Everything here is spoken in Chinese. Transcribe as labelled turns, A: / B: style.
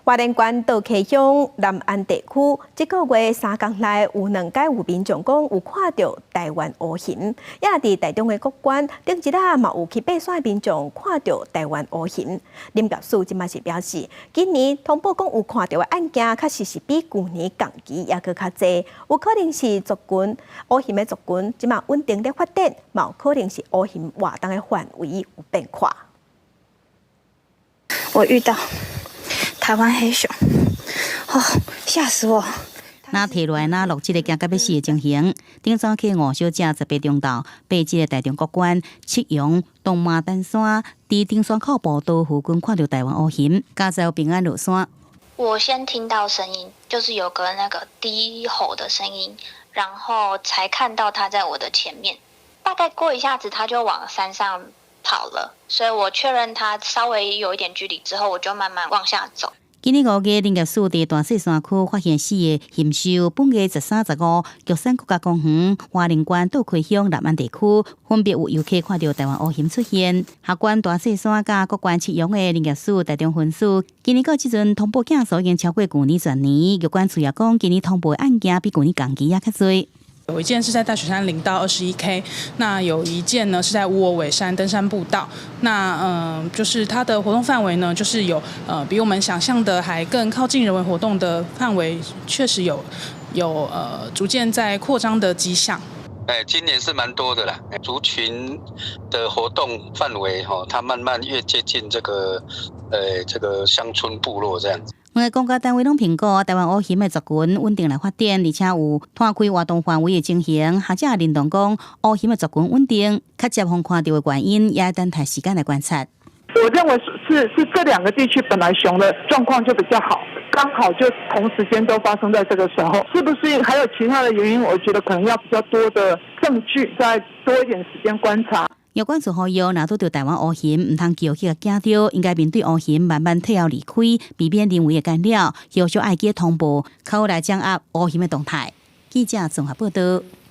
A: 花莲县道溪乡南安地区，这个月3天内有2届有民众讲有看到台湾乌熊，也伫台中的国馆顶一日嘛有去爬山的民众看到台湾乌熊。林教授今嘛是表示，今年通报讲有看到的案件，确实是比去年同期也搁较侪，有可能是族群乌熊的族群今嘛稳定咧发展，嘛有可能是乌熊活动的范围有变化。
B: 我遇到台湾黑熊，哦，吓死我！
C: 那摕落来那录这个惊到要死的情形。顶早去5小姐18中昼，爬这个台中国馆、七阳、东马丹山、伫顶山口步道附近看到台湾乌熊，加在平安落山。
B: 我先听到声音，就是有个那个低吼的声音，然后才看到它在我的前面。大概过一下子，它就往山上跑了，所以我确认它稍微有一点距离之后，我就慢慢往下走。
C: 今年5月，林业署伫大细山区发现4个禽兽。本月13、15，玉山国家公园、花莲县倒溪乡南安地区，分别有游客看到台湾乌熊出现。下关大细山甲国馆七阳的林业署台中分署，今年到即阵通报件数已经超过去年全年。有关处也讲，今年通报的案件比去年同期也较多。
D: 有一件是在大雪山0到21K， 那有一件呢是在乌尾山登山步道。那就是它的活动范围呢，就是有比我们想象的还更靠近人为活动的范围，确实有逐渐在扩张的迹象。
E: 今年是蛮多的啦，族群的活动范围它慢慢越接近这个乡村部落这样子。
F: 我认为是这2个地区本来熊的状况就比较好，刚好就同时间都发生在这个时候，是不是还有其他的原因？我觉得可能要比较多的证据，再多一点时间观察。
C: 有关处呼吁，若拄到台湾乌熊，唔通叫去惊到，应该面对乌熊，慢慢退后离开，避免人为的干扰。要求爱记通报，靠来掌握乌熊的动态。记者综合报道。